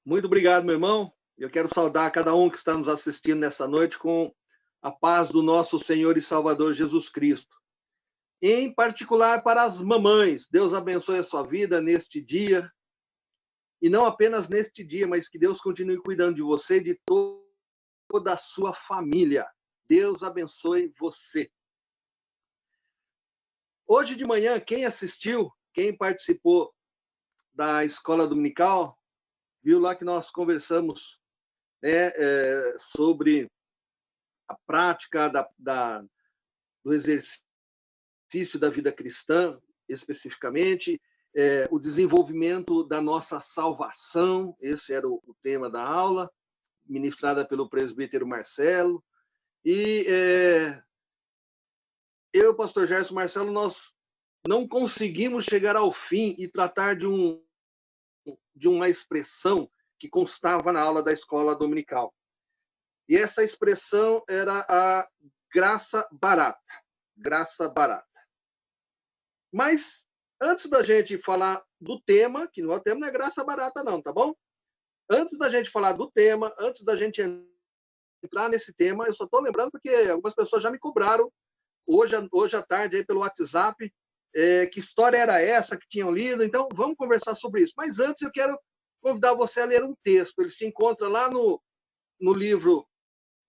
Muito obrigado, meu irmão. Eu quero saudar cada um que está nos assistindo nessa noite com a paz do nosso Senhor e Salvador Jesus Cristo. Em particular para as mamães, Deus abençoe a sua vida neste dia. E não apenas neste dia, mas que Deus continue cuidando de você e de toda a sua família. Deus abençoe você. Hoje de manhã, quem assistiu, quem participou da escola dominical, viu lá que nós conversamos sobre a prática do exercício da vida cristã, especificamente, o desenvolvimento da nossa salvação. Esse era o tema da aula, ministrada pelo presbítero Marcelo. E eu, pastor Gerson Marcelo, nós não conseguimos chegar ao fim e tratar de uma expressão que constava na aula da escola dominical. E essa expressão era a graça barata. Graça barata. Mas, antes da gente falar do tema, que o tema não é graça barata não, tá bom? Antes da gente falar do tema, antes da gente entrar nesse tema, eu só estou lembrando porque algumas pessoas já me cobraram hoje à tarde aí pelo WhatsApp que história era essa que tinham lido. Então, vamos conversar sobre isso. Mas antes eu quero convidar você a ler um texto. Ele se encontra lá no livro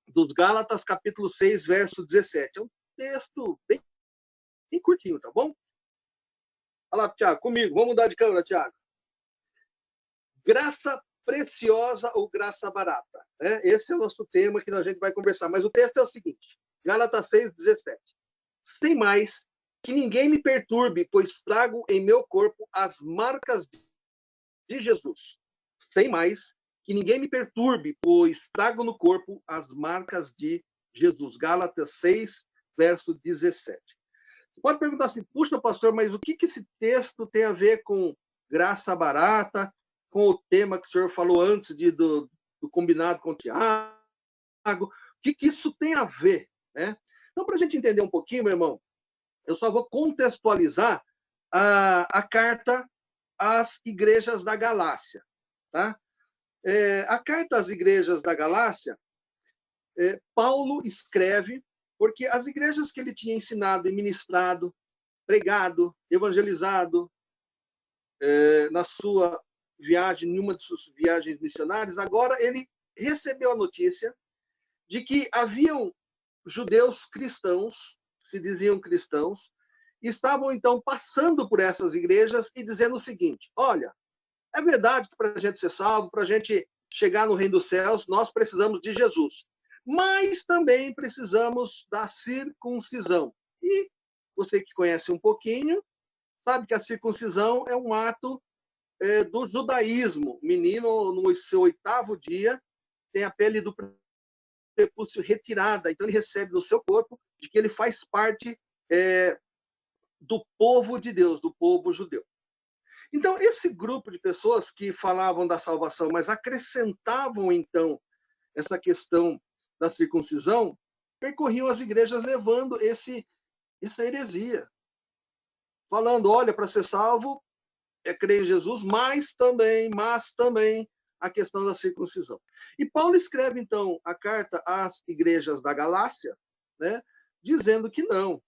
dos Gálatas, capítulo 6, verso 17. É um texto bem curtinho, tá bom? Olha lá, Tiago, comigo. Vamos mudar de câmera, Tiago. Graça preciosa ou graça barata? Esse é o nosso tema que a gente vai conversar. Mas o texto é o seguinte, Gálatas 6, 17. Sem mais, que ninguém me perturbe, pois trago em meu corpo as marcas de Jesus. Sem mais, que ninguém me perturbe, pois trago no corpo as marcas de Jesus. Gálatas 6, verso 17. Você pode perguntar assim, puxa, pastor, mas o que esse texto tem a ver com graça barata, com o tema que o senhor falou antes do combinado com o Tiago? O que isso tem a ver? Né? Então, para a gente entender um pouquinho, meu irmão, eu só vou contextualizar a carta às igrejas da Galácia. Tá? A carta às igrejas da Galácia, Paulo escreve porque as igrejas que ele tinha ensinado e ministrado, pregado, evangelizado na sua viagem, em uma de suas viagens missionárias, agora ele recebeu a notícia de que haviam judeus cristãos, se diziam cristãos, estavam então passando por essas igrejas e dizendo o seguinte: olha, é verdade que para a gente ser salvo, para a gente chegar no reino dos céus, nós precisamos de Jesus. Mas também precisamos da circuncisão. E você que conhece um pouquinho, sabe que a circuncisão é um ato do judaísmo. O menino, no seu 8º dia, tem a pele do prepúcio retirada. Então, ele recebe no seu corpo de que ele faz parte do povo de Deus, do povo judeu. Então, esse grupo de pessoas que falavam da salvação, mas acrescentavam, então, essa questão da circuncisão, percorriam as igrejas levando essa heresia. Falando, olha, para ser salvo, crer em Jesus, mas também a questão da circuncisão. E Paulo escreve, então, a carta às igrejas da Galácia, né, dizendo que não,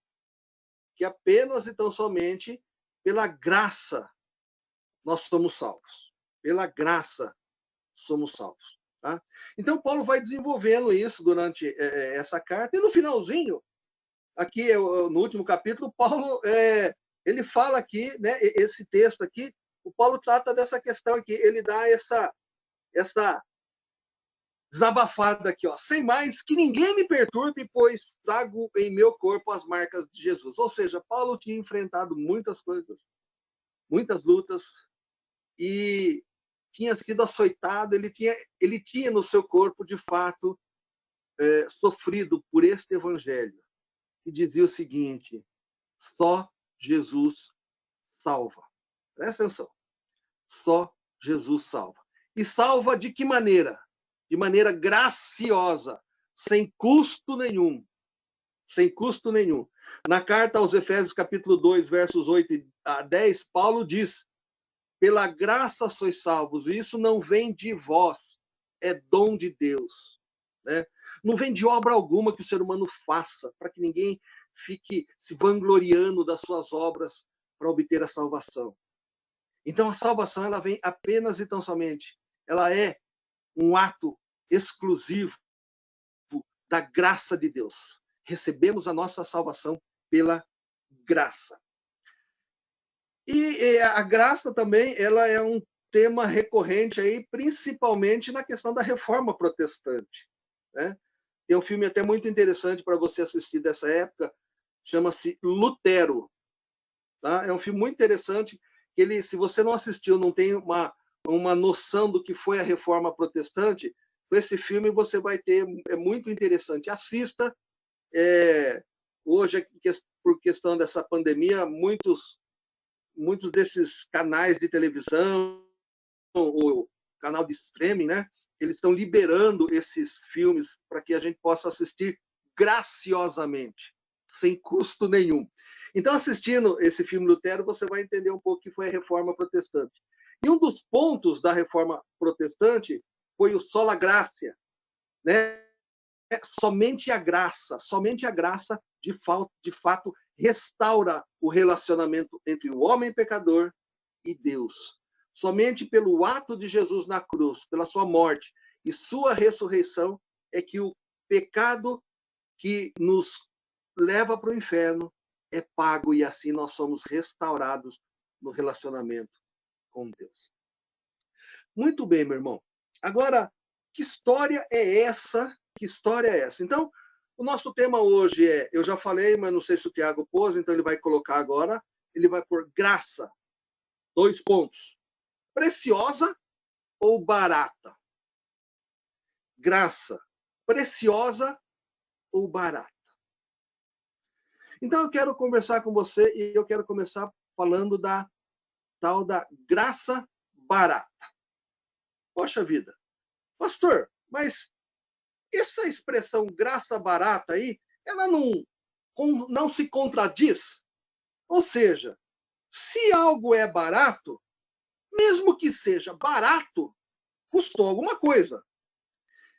que apenas e tão somente pela graça nós somos salvos. Pela graça somos salvos. Tá? Então, Paulo vai desenvolvendo isso durante essa carta, e no finalzinho, aqui no último capítulo, Paulo ele fala aqui, né, esse texto aqui, o Paulo trata dessa questão aqui, ele dá essa desabafada aqui, ó, sem mais que ninguém me perturbe, pois trago em meu corpo as marcas de Jesus. Ou seja, Paulo tinha enfrentado muitas coisas, muitas lutas, e tinha sido açoitado, ele tinha no seu corpo, de fato, sofrido por este evangelho, que dizia o seguinte: só Jesus salva. Presta atenção. Só Jesus salva. E salva de que maneira? De maneira graciosa, sem custo nenhum. Sem custo nenhum. Na carta aos Efésios, capítulo 2, versos 8 a 10, Paulo diz pela graça sois salvos, e isso não vem de vós, é dom de Deus, né? Não vem de obra alguma que o ser humano faça, para que ninguém fique se vangloriando das suas obras para obter a salvação. Então, a salvação, ela vem apenas e tão somente, ela é um ato exclusivo da graça de Deus. Recebemos a nossa salvação pela graça. E a graça também, ela é um tema recorrente aí, principalmente na questão da reforma protestante, né? Tem um filme até muito interessante para você assistir dessa época, chama-se Lutero, tá? É um filme muito interessante, que ele, se você não assistiu, não tem uma noção do que foi a reforma protestante, com esse filme você vai ter, é muito interessante. Assista. Hoje, por questão dessa pandemia, muitos desses canais de televisão, o canal de streaming, né, eles estão liberando esses filmes para que a gente possa assistir graciosamente, sem custo nenhum. Então, assistindo esse filme Lutero, você vai entender um pouco o que foi a reforma protestante. E um dos pontos da reforma protestante foi o sola gratia, né? Somente a graça de fato restaura o relacionamento entre o homem pecador e Deus. Somente pelo ato de Jesus na cruz, pela sua morte e sua ressurreição, é que o pecado que nos leva para o inferno é pago, e assim nós somos restaurados no relacionamento com Deus. Muito bem, meu irmão. Agora, que história é essa? Que história é essa? Então, o nosso tema hoje é, eu já falei, mas não sei se o Tiago pôs, então ele vai colocar agora, ele vai pôr graça. 2 pontos. Preciosa ou barata? Graça. Preciosa ou barata? Então, eu quero conversar com você e eu quero começar falando da tal da graça barata. Poxa vida. Pastor, mas essa expressão graça barata aí, ela não se contradiz? Ou seja, se algo é barato, mesmo que seja barato, custou alguma coisa.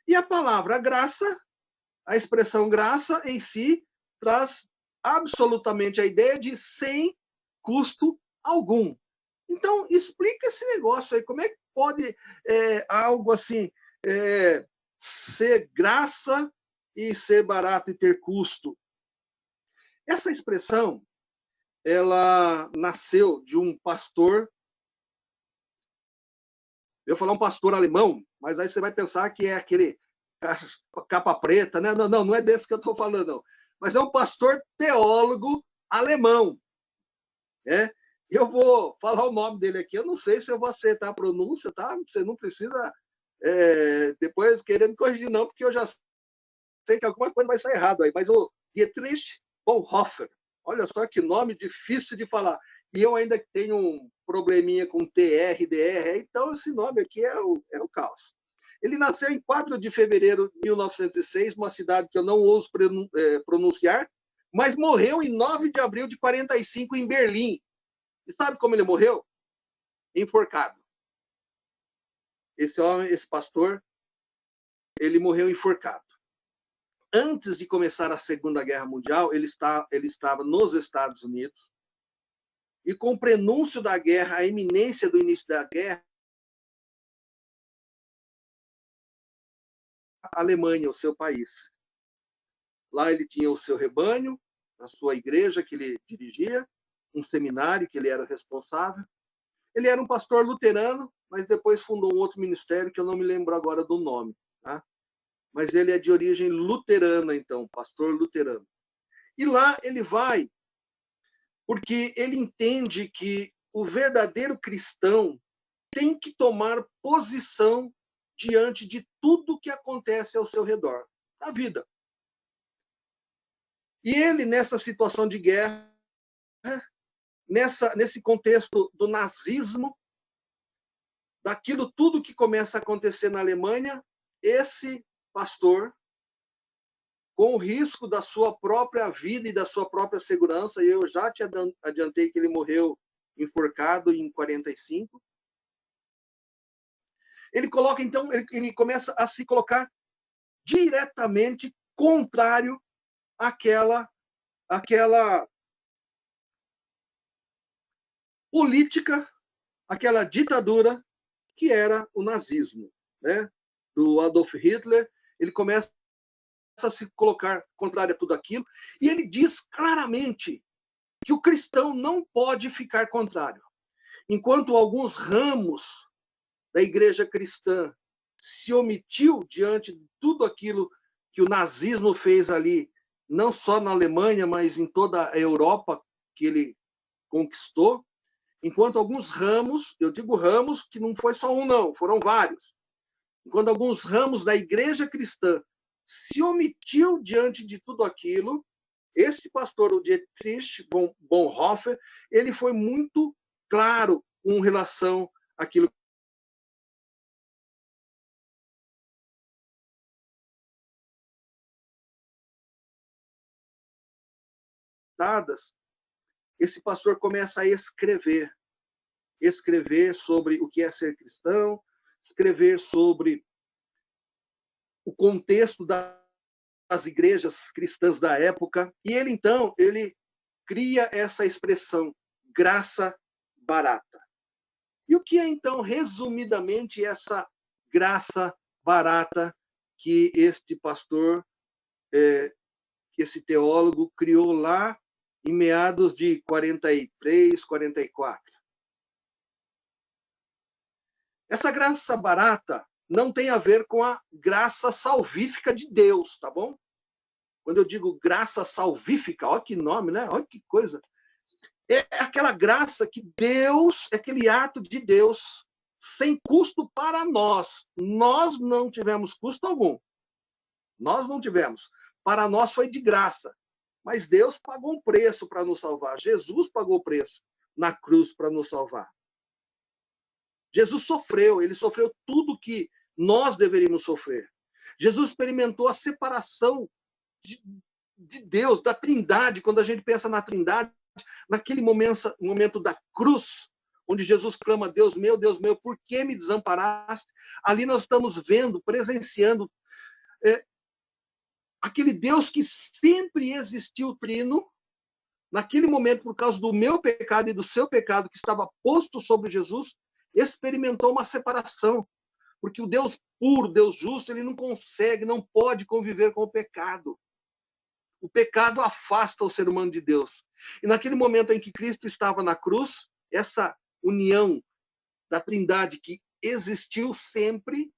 E a palavra graça, a expressão graça em si, traz absolutamente a ideia de sem custo algum. Então, explica esse negócio aí. Como é que pode algo assim ser graça e ser barato e ter custo? Essa expressão, ela nasceu de um pastor. Eu vou falar um pastor alemão, mas aí você vai pensar que é aquele capa preta, né? Não é desse que eu estou falando, não. Mas é um pastor teólogo alemão, né? Eu vou falar o nome dele aqui, eu não sei se eu vou acertar a pronúncia, tá? Você não precisa depois querer me corrigir, não, porque eu já sei que alguma coisa vai sair errado aí. Mas o Dietrich Bonhoeffer, olha só que nome difícil de falar. E eu ainda tenho um probleminha com TR, DR, então esse nome aqui é o caos. Ele nasceu em 4 de fevereiro de 1906, numa cidade que eu não ouso pronunciar, mas morreu em 9 de abril de 45 em Berlim. E sabe como ele morreu? Enforcado. Esse homem, esse pastor, ele morreu enforcado. Antes de começar a Segunda Guerra Mundial, ele estava nos Estados Unidos, e com o prenúncio da guerra, a iminência do início da guerra, a Alemanha, o seu país. Lá ele tinha o seu rebanho, a sua igreja que ele dirigia, um seminário que ele era responsável. Ele era um pastor luterano, mas depois fundou um outro ministério que eu não me lembro agora do nome, tá? Mas ele é de origem luterana, então, pastor luterano. E lá ele vai porque ele entende que o verdadeiro cristão tem que tomar posição diante de tudo que acontece ao seu redor, na vida. E ele, nessa situação de guerra, nesse contexto do nazismo, daquilo tudo que começa a acontecer na Alemanha, esse pastor, com o risco da sua própria vida e da sua própria segurança, e eu já te adiantei que ele morreu enforcado em 45, ele coloca, então, ele começa a se colocar diretamente contrário àquela política, aquela ditadura que era o nazismo, né? Do Adolf Hitler. Ele começa a se colocar contrário a tudo aquilo, e ele diz claramente que o cristão não pode ficar contrário. Enquanto alguns ramos da igreja cristã se omitiu diante de tudo aquilo que o nazismo fez ali, não só na Alemanha, mas em toda a Europa que ele conquistou, enquanto alguns ramos, eu digo ramos que não foi só um não, foram vários, enquanto alguns ramos da igreja cristã se omitiu diante de tudo aquilo, esse pastor, o Dietrich Bonhoeffer, ele foi muito claro com relação àquilo dadas. Esse pastor começa a escrever sobre o que é ser cristão, escrever sobre o contexto das igrejas cristãs da época, e ele, então, ele cria essa expressão, graça barata. E o que é, então, resumidamente, essa graça barata que este pastor, esse teólogo, criou lá em meados de 43, 44? Essa graça barata não tem a ver com a graça salvífica de Deus, tá bom? Quando eu digo graça salvífica, olha que nome, né? Olha que coisa. É aquela graça que Deus, é aquele ato de Deus, sem custo para nós. Nós não tivemos custo algum. Nós não tivemos. Para nós foi de graça. Mas Deus pagou um preço para nos salvar. Jesus pagou o preço na cruz para nos salvar. Jesus sofreu, ele sofreu tudo que nós deveríamos sofrer. Jesus experimentou a separação de Deus, da Trindade. Quando a gente pensa na Trindade, naquele momento da cruz, onde Jesus clama, Deus meu, por que me desamparaste? Ali nós estamos vendo, presenciando aquele Deus que sempre existiu trino, naquele momento, por causa do meu pecado e do seu pecado, que estava posto sobre Jesus, experimentou uma separação. Porque o Deus puro, Deus justo, ele não consegue, não pode conviver com o pecado. O pecado afasta o ser humano de Deus. E naquele momento em que Cristo estava na cruz, essa união da Trindade que existiu sempre,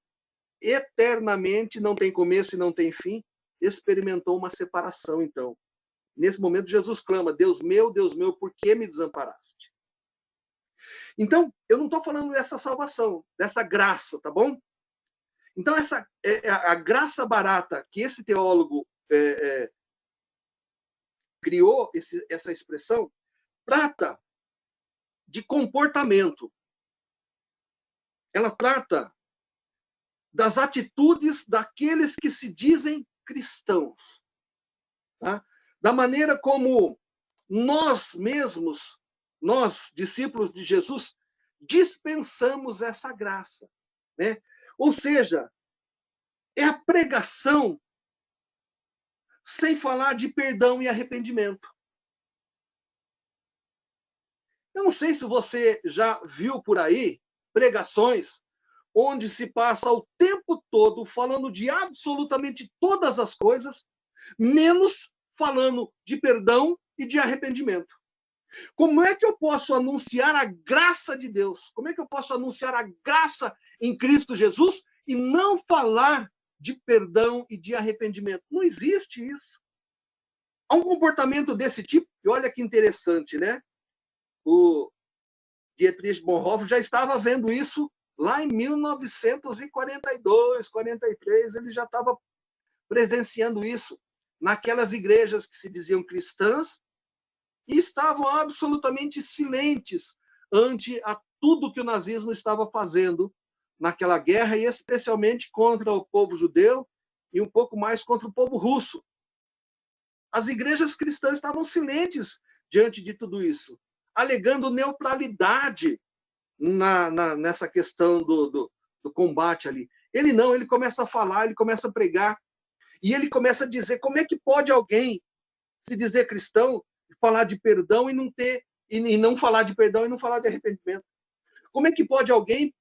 eternamente, não tem começo e não tem fim, experimentou uma separação, então. Nesse momento, Jesus clama, Deus meu, por que me desamparaste? Então, eu não estou falando dessa salvação, dessa graça, tá bom? Então, essa a graça barata que esse teólogo criou, essa expressão, trata de comportamento. Ela trata das atitudes daqueles que se dizem cristãos. Tá? Da maneira como nós mesmos, nós, discípulos de Jesus, dispensamos essa graça. Né? Ou seja, é a pregação sem falar de perdão e arrependimento. Eu não sei se você já viu por aí pregações onde se passa o tempo todo falando de absolutamente todas as coisas, menos falando de perdão e de arrependimento. Como é que eu posso anunciar a graça de Deus? Como é que eu posso anunciar a graça em Cristo Jesus e não falar de perdão e de arrependimento? Não existe isso. Há um comportamento desse tipo, e olha que interessante, né? O Dietrich Bonhoeffer já estava vendo isso lá em 1942, 43, ele já estava presenciando isso naquelas igrejas que se diziam cristãs e estavam absolutamente silentes ante a tudo que o nazismo estava fazendo naquela guerra, e especialmente contra o povo judeu e um pouco mais contra o povo russo. As igrejas cristãs estavam silentes diante de tudo isso, alegando neutralidade nessa questão do combate ali. Ele não, ele começa a falar, ele começa a pregar, e ele começa a dizer como é que pode alguém se dizer cristão, falar de perdão e não ter, e não falar de perdão e não falar de arrependimento. Como é que pode alguém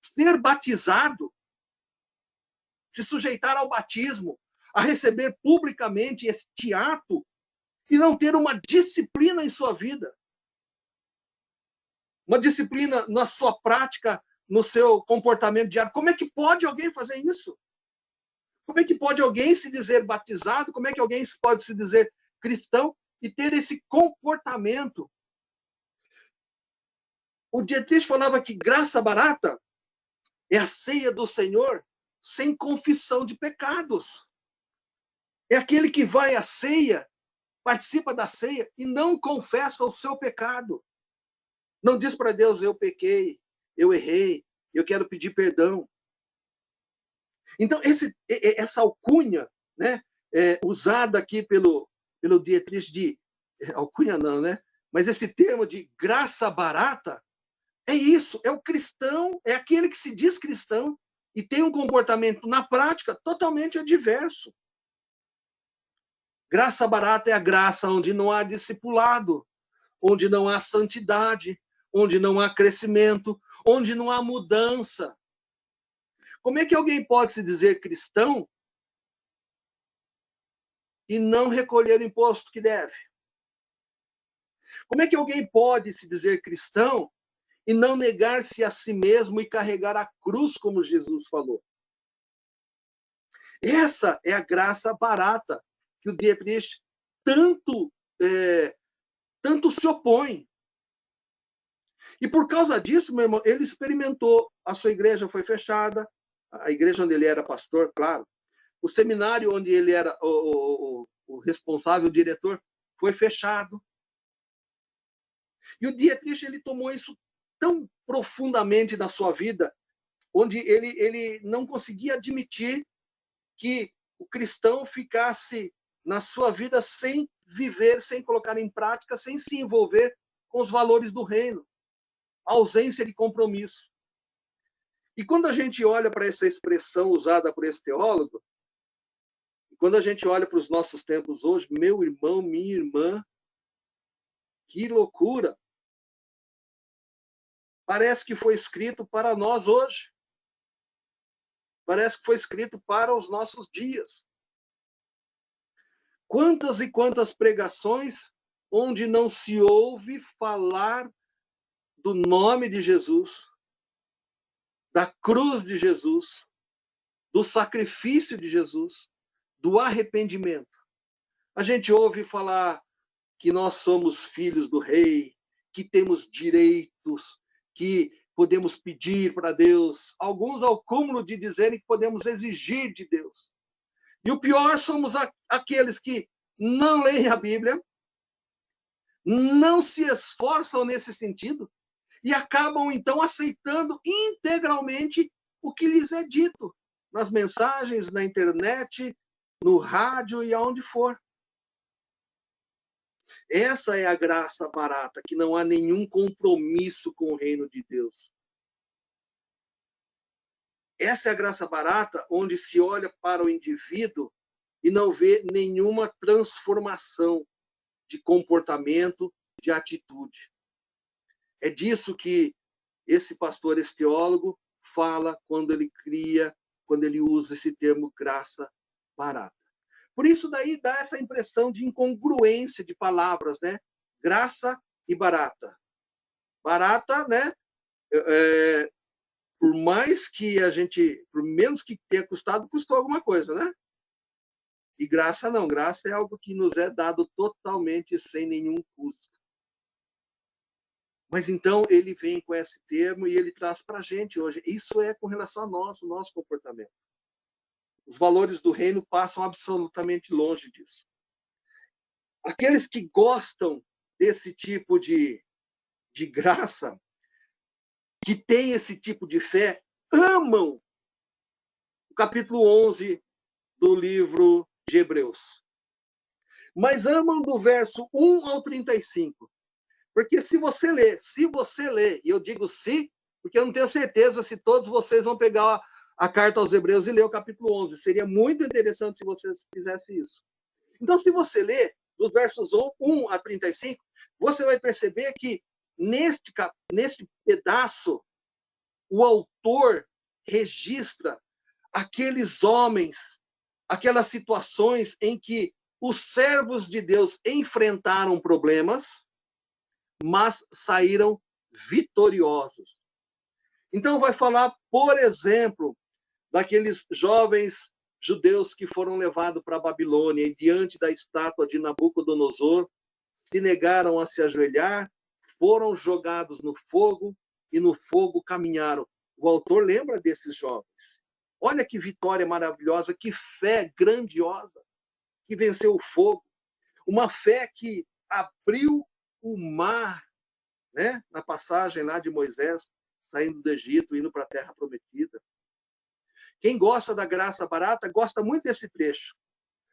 ser batizado, se sujeitar ao batismo, a receber publicamente este ato e não ter uma disciplina em sua vida? Uma disciplina na sua prática, no seu comportamento diário. Como é que pode alguém fazer isso? Como é que pode alguém se dizer batizado? Como é que alguém pode se dizer cristão e ter esse comportamento? O Dietrich falava que graça barata é a ceia do Senhor sem confissão de pecados. É aquele que vai à ceia, participa da ceia e não confessa o seu pecado. Não diz para Deus, eu pequei, eu errei, eu quero pedir perdão. Então, essa alcunha, né, usada aqui pelo Dietrich de... alcunha não, né? Mas esse termo de graça barata, é isso, é o cristão, é aquele que se diz cristão e tem um comportamento na prática totalmente adverso. Graça barata é a graça onde não há discipulado, onde não há santidade, onde não há crescimento, onde não há mudança. Como é que alguém pode se dizer cristão e não recolher o imposto que deve? Como é que alguém pode se dizer cristão e não negar-se a si mesmo e carregar a cruz, como Jesus falou? Essa é a graça barata que o Dietrich tanto se opõe. E por causa disso, meu irmão, ele experimentou. A sua igreja foi fechada, a igreja onde ele era pastor, claro. O seminário onde ele era o responsável, o diretor, foi fechado. E o Dietrich, ele tomou isso tão profundamente na sua vida, onde ele não conseguia admitir que o cristão ficasse na sua vida sem viver, sem colocar em prática, sem se envolver com os valores do reino. A ausência de compromisso. E quando a gente olha para essa expressão usada por esse teólogo, quando a gente olha para os nossos tempos hoje, meu irmão, minha irmã, que loucura! Parece que foi escrito para nós hoje. Parece que foi escrito para os nossos dias. Quantas e quantas pregações onde não se ouve falar do nome de Jesus, da cruz de Jesus, do sacrifício de Jesus, do arrependimento. A gente ouve falar que nós somos filhos do rei, que temos direitos, que podemos pedir para Deus, alguns ao cúmulo de dizerem que podemos exigir de Deus. E o pior, somos aqueles que não leem a Bíblia, não se esforçam nesse sentido e acabam, então, aceitando integralmente o que lhes é dito nas mensagens, na internet, no rádio e aonde for. Essa é a graça barata, que não há nenhum compromisso com o reino de Deus. Essa é a graça barata, onde se olha para o indivíduo e não vê nenhuma transformação de comportamento, de atitude. É disso que esse pastor, esse teólogo, fala quando ele usa esse termo graça barata. Por isso daí dá essa impressão de incongruência de palavras, né? Graça e barata. Barata, né? Por mais que por menos que tenha custado, custou alguma coisa, né? E graça não. Graça é algo que nos é dado totalmente sem nenhum custo. Mas então ele vem com esse termo e ele traz para a gente hoje. Isso é com relação a nós, o nosso comportamento. Os valores do reino passam absolutamente longe disso. Aqueles que gostam desse tipo de graça, que têm esse tipo de fé, amam o capítulo 11 do livro de Hebreus. Mas amam do verso 1 ao 35. Porque se você ler, e eu digo se, porque eu não tenho certeza se todos vocês vão pegar a carta aos Hebreus e ler o capítulo 11. Seria muito interessante se vocês fizessem isso. Então, se você ler dos versos 1 a 35, você vai perceber que nesse pedaço, o autor registra aqueles homens, aquelas situações em que os servos de Deus enfrentaram problemas, mas saíram vitoriosos. Então, vai falar, por exemplo, daqueles jovens judeus que foram levados para a Babilônia e diante da estátua de Nabucodonosor, se negaram a se ajoelhar, foram jogados no fogo e no fogo caminharam. O autor lembra desses jovens. Olha que vitória maravilhosa, que fé grandiosa, que venceu o fogo. Uma fé que abriu o mar, né? Na passagem lá de Moisés, saindo do Egito, indo para a Terra Prometida. Quem gosta da graça barata, gosta muito desse trecho.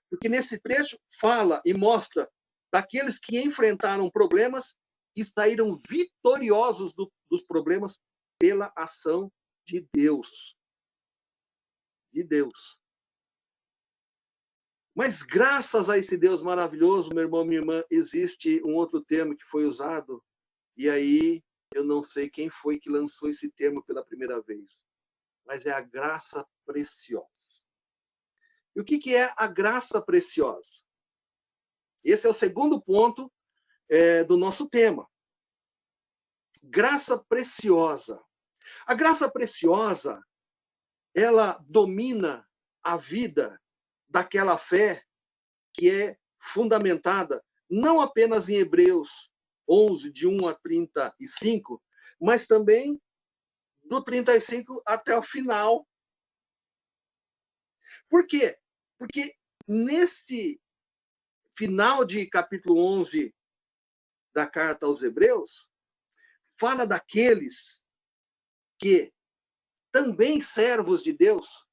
Porque nesse trecho fala e mostra daqueles que enfrentaram problemas e saíram vitoriosos dos problemas pela ação de Deus. De Deus. Mas graças a esse Deus maravilhoso, meu irmão, minha irmã, existe um outro termo que foi usado, e aí eu não sei quem foi que lançou esse termo pela primeira vez, mas é a graça preciosa. E o que é a graça preciosa? Esse é o segundo ponto do nosso tema. Graça preciosa. A graça preciosa, ela domina a vida daquela fé que é fundamentada não apenas em Hebreus 11, de 1 a 35, mas também do 35 até o final. Por quê? Porque nesse final de capítulo 11 da carta aos Hebreus, fala daqueles que, também servos de Deus,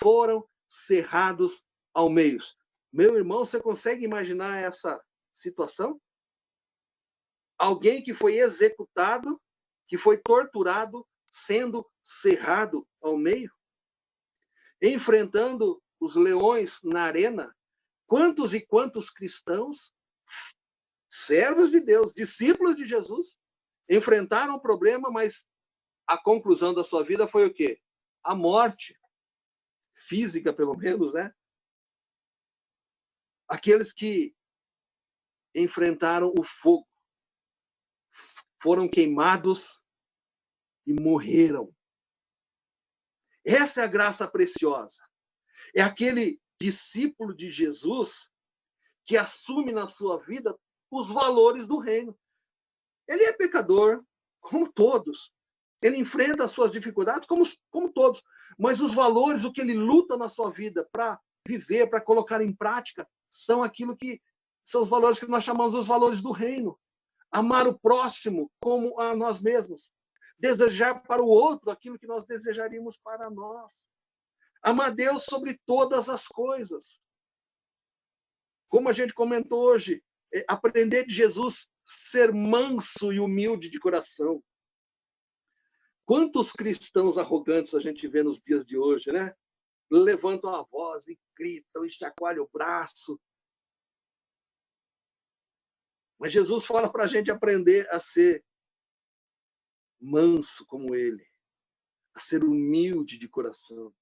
foram cerrados ao meio. Meu irmão, você consegue imaginar essa situação? Alguém que foi executado, que foi torturado, sendo cerrado ao meio, enfrentando os leões na arena. Quantos e quantos cristãos, servos de Deus, discípulos de Jesus, enfrentaram o problema, mas a conclusão da sua vida foi o quê? A morte. Física, pelo menos, né? Aqueles que enfrentaram o fogo, foram queimados e morreram. Essa é a graça preciosa. É aquele discípulo de Jesus que assume na sua vida os valores do reino. Ele é pecador, como todos. Ele enfrenta as suas dificuldades, como todos. Mas os valores, o que ele luta na sua vida para viver, para colocar em prática, são aquilo que são os valores que nós chamamos os valores do reino. Amar o próximo como a nós mesmos. Desejar para o outro aquilo que nós desejaríamos para nós. Amar Deus sobre todas as coisas. Como a gente comentou hoje, aprender de Jesus, ser manso e humilde de coração. Quantos cristãos arrogantes a gente vê nos dias de hoje, né? Levantam a voz e gritam e chacoalham o braço. Mas Jesus fala para a gente aprender a ser manso como ele, a ser humilde de coração.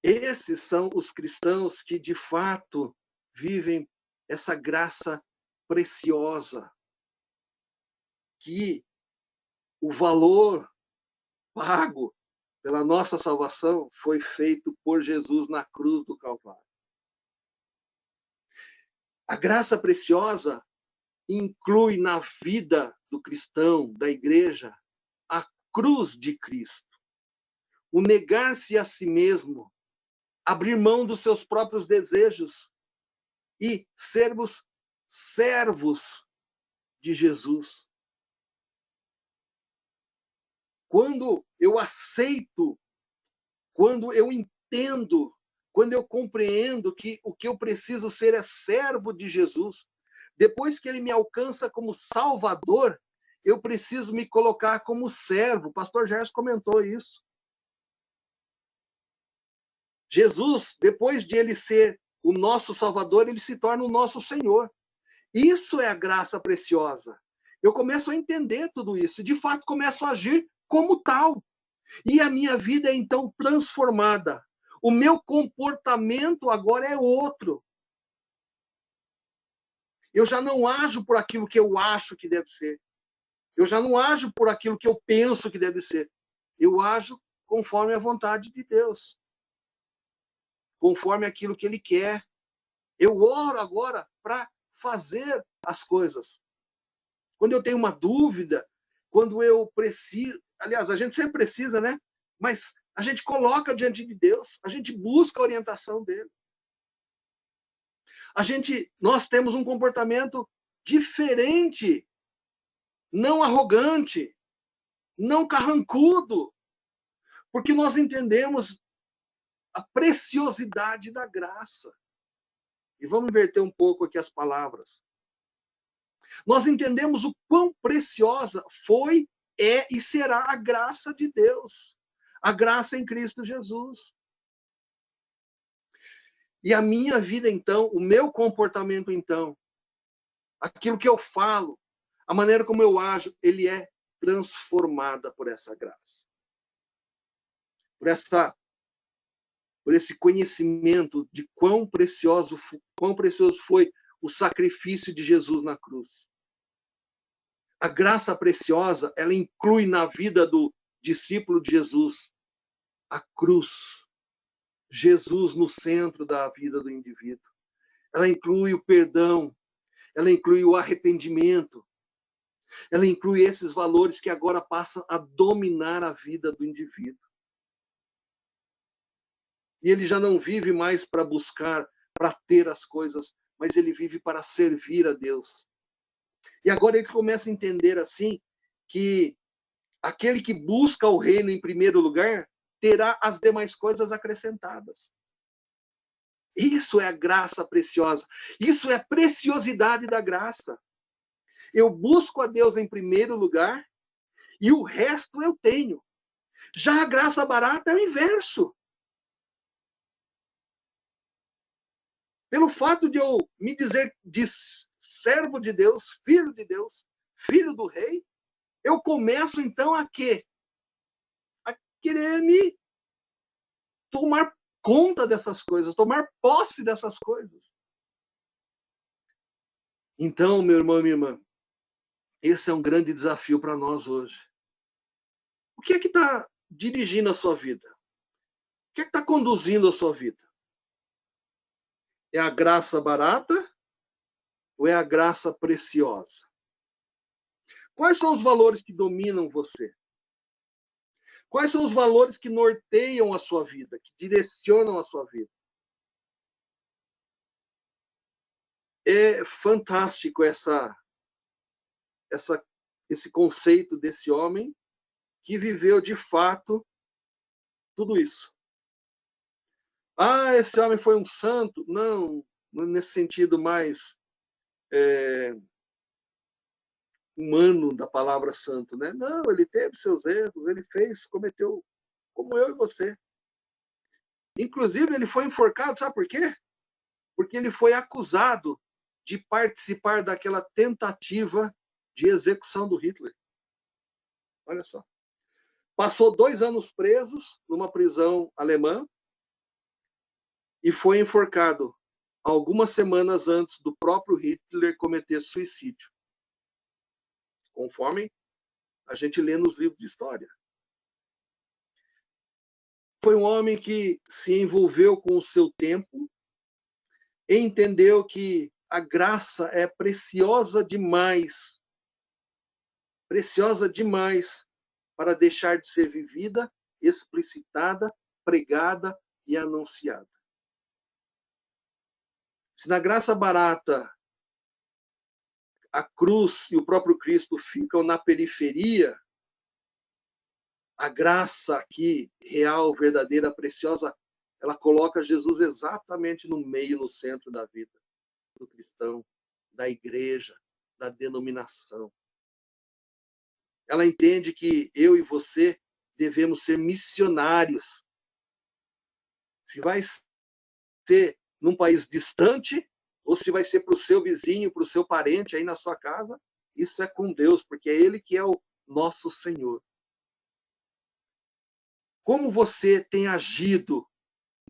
Esses são os cristãos que, de fato, vivem essa graça preciosa, que o valor pago pela nossa salvação foi feito por Jesus na cruz do Calvário. A graça preciosa inclui na vida do cristão, da igreja, a cruz de Cristo. O negar-se a si mesmo, abrir mão dos seus próprios desejos e sermos servos de Jesus. Quando eu aceito, quando eu entendo, quando eu compreendo que o que eu preciso ser é servo de Jesus, depois que ele me alcança como Salvador, eu preciso me colocar como servo. O pastor Gerson comentou isso. Jesus, depois de ele ser o nosso Salvador, ele se torna o nosso Senhor. Isso é a graça preciosa. Eu começo a entender tudo isso. De fato, começo a agir como tal. E a minha vida é então transformada. O meu comportamento agora é outro. Eu já não ajo por aquilo que eu acho que deve ser. Eu já não ajo por aquilo que eu penso que deve ser. Eu ajo conforme a vontade de Deus. Conforme aquilo que Ele quer. Eu oro agora para fazer as coisas. Quando eu tenho uma dúvida, quando eu preciso... Aliás, a gente sempre precisa, né? Mas a gente coloca diante de Deus. A gente busca a orientação dele. Nós temos um comportamento diferente, não arrogante, não carrancudo, porque nós entendemos a preciosidade da graça. E vamos inverter um pouco aqui as palavras. Nós entendemos o quão preciosa foi, é e será a graça de Deus. A graça em Cristo Jesus. E a minha vida, então, o meu comportamento, então, aquilo que eu falo, a maneira como eu ajo, ele é transformada por essa graça. Por esse conhecimento de quão precioso foi o sacrifício de Jesus na cruz. A graça preciosa, ela inclui na vida do discípulo de Jesus a cruz. Jesus no centro da vida do indivíduo. Ela inclui o perdão, ela inclui o arrependimento, ela inclui esses valores que agora passam a dominar a vida do indivíduo. E ele já não vive mais para buscar, para ter as coisas, mas ele vive para servir a Deus. E agora ele começa a entender assim que aquele que busca o reino em primeiro lugar terá as demais coisas acrescentadas. Isso é a graça preciosa. Isso é a preciosidade da graça. Eu busco a Deus em primeiro lugar e o resto eu tenho. Já a graça barata é o inverso. Pelo fato de eu me dizer de servo de Deus, filho do rei, eu começo então a quê? A querer me tomar conta dessas coisas, tomar posse dessas coisas. Então, meu irmão e minha irmã, esse é um grande desafio para nós hoje. O que é que está dirigindo a sua vida? O que é que está conduzindo a sua vida? É a graça barata ou é a graça preciosa? Quais são os valores que dominam você? Quais são os valores que norteiam a sua vida, que direcionam a sua vida? É fantástico esse conceito desse homem que viveu de fato tudo isso. Ah, esse homem foi um santo? Não, nesse sentido mais humano da palavra santo, né? Não, ele teve seus erros, ele cometeu como eu e você. Inclusive, ele foi enforcado, sabe por quê? Porque ele foi acusado de participar daquela tentativa de execução do Hitler. Olha só. Passou 2 anos presos numa prisão alemã e foi enforcado algumas semanas antes do próprio Hitler cometer suicídio. Conforme a gente lê nos livros de história. Foi um homem que se envolveu com o seu tempo e entendeu que a graça é preciosa demais para deixar de ser vivida, explicitada, pregada e anunciada. Se na graça barata a cruz e o próprio Cristo ficam na periferia, a graça aqui, real, verdadeira, preciosa, ela coloca Jesus exatamente no meio, no centro da vida do cristão, da igreja, da denominação. ela entende que eu e você devemos ser missionários. Se vai ser num país distante, ou se vai ser para o seu vizinho, para o seu parente aí na sua casa, isso é com Deus, porque é Ele que é o nosso Senhor. Como você tem agido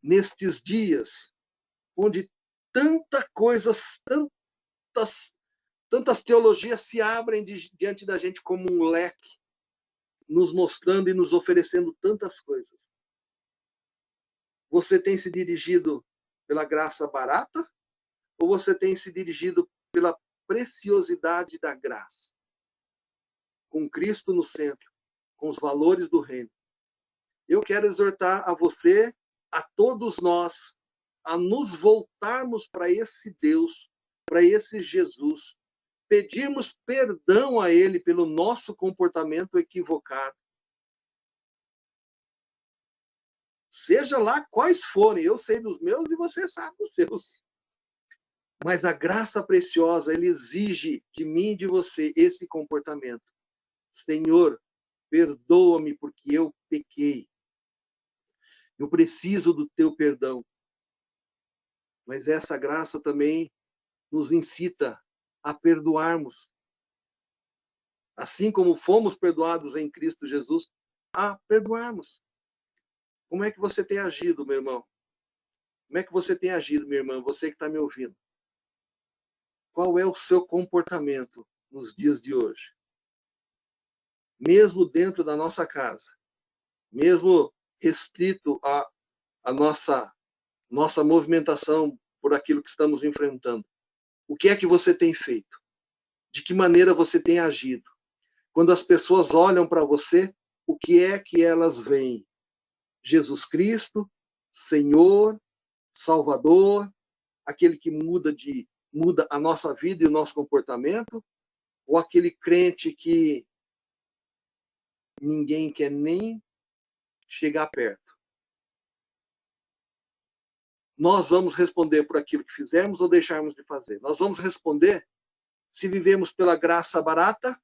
nestes dias, onde tantas coisas, tantas teologias se abrem diante da gente como um leque, nos mostrando e nos oferecendo tantas coisas. Você tem se dirigido pela graça barata ou você tem se dirigido pela preciosidade da graça? Com Cristo no centro, com os valores do reino. Eu quero exortar a você, a todos nós, a nos voltarmos para esse Deus, para esse Jesus, pedirmos perdão a Ele pelo nosso comportamento equivocado. Seja lá quais forem, eu sei dos meus e você sabe dos seus. Mas a graça preciosa, Ele exige de mim e de você esse comportamento. Senhor, perdoa-me porque eu pequei. Eu preciso do teu perdão. Mas essa graça também nos incita a perdoarmos. Assim como fomos perdoados em Cristo Jesus, a perdoarmos. Como é que você tem agido, meu irmão? Como é que você tem agido, minha irmã? Você que está me ouvindo. Qual é o seu comportamento nos dias de hoje? Mesmo dentro da nossa casa, mesmo restrito à nossa movimentação por aquilo que estamos enfrentando, o que é que você tem feito? De que maneira você tem agido? Quando as pessoas olham para você, o que é que elas veem? Jesus Cristo, Senhor, Salvador, aquele que muda a nossa vida e o nosso comportamento, ou aquele crente que ninguém quer nem chegar perto? Nós vamos responder por aquilo que fizermos ou deixarmos de fazer. Nós vamos responder se vivemos pela graça barata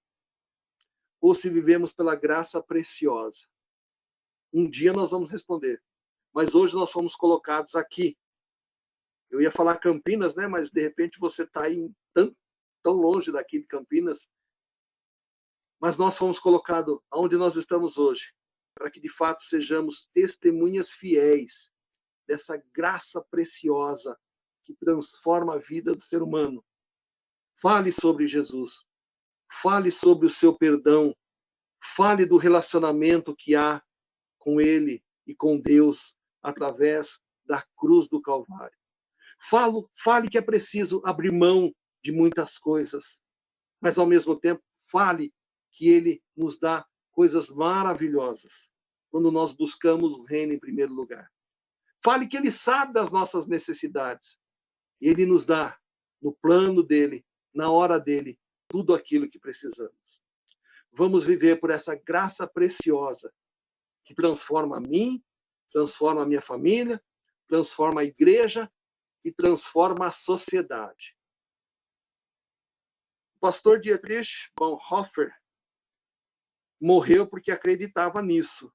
ou se vivemos pela graça preciosa. Um dia nós vamos responder. Mas hoje nós fomos colocados aqui. Eu ia falar Campinas, né? Mas de repente você está aí tão longe daqui de Campinas. Mas nós fomos colocados onde nós estamos hoje, para que de fato sejamos testemunhas fiéis dessa graça preciosa que transforma a vida do ser humano. Fale sobre Jesus. Fale sobre o seu perdão. Fale do relacionamento que há com Ele e com Deus através da cruz do Calvário. Fale que é preciso abrir mão de muitas coisas, mas ao mesmo tempo fale que Ele nos dá coisas maravilhosas quando nós buscamos o reino em primeiro lugar. Fale que Ele sabe das nossas necessidades. Ele nos dá, no plano dEle, na hora dEle, tudo aquilo que precisamos. Vamos viver por essa graça preciosa que transforma a mim, transforma a minha família, transforma a igreja e transforma a sociedade. O pastor Dietrich Bonhoeffer morreu porque acreditava nisso.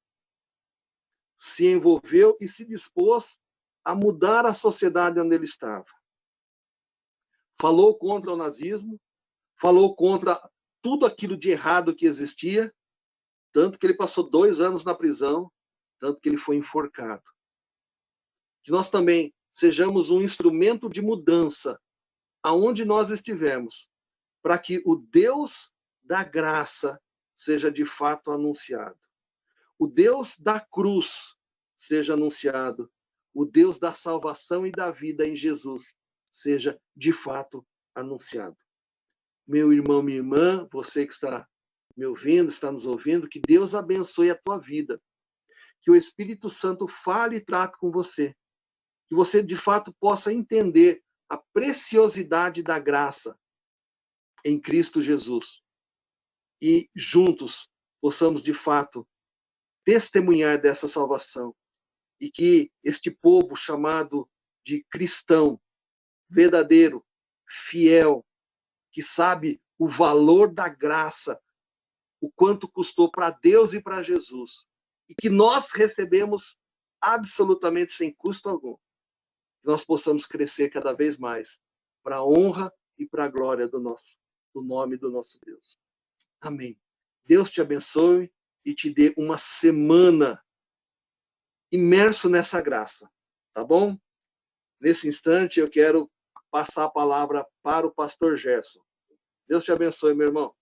Se envolveu e se dispôs a mudar a sociedade onde ele estava. Falou contra o nazismo, falou contra tudo aquilo de errado que existia, tanto que ele passou 2 anos na prisão, tanto que ele foi enforcado. Que nós também sejamos um instrumento de mudança aonde nós estivermos, para que o Deus da graça seja de fato anunciado. O Deus da cruz seja anunciado. O Deus da salvação e da vida em Jesus seja de fato anunciado. Meu irmão, minha irmã, você que está me ouvindo, está nos ouvindo, que Deus abençoe a tua vida. Que o Espírito Santo fale e trate com você. Que você de fato possa entender a preciosidade da graça em Cristo Jesus. E juntos possamos de fato testemunhar dessa salvação. E que este povo chamado de cristão, verdadeiro, fiel, que sabe o valor da graça, o quanto custou para Deus e para Jesus, e que nós recebemos absolutamente sem custo algum, que nós possamos crescer cada vez mais para a honra e para a glória do nome do nosso Deus. Amém. Deus te abençoe e te dê uma semana imerso nessa graça, tá bom? Nesse instante eu quero passar a palavra para o pastor Gerson. Deus te abençoe, meu irmão.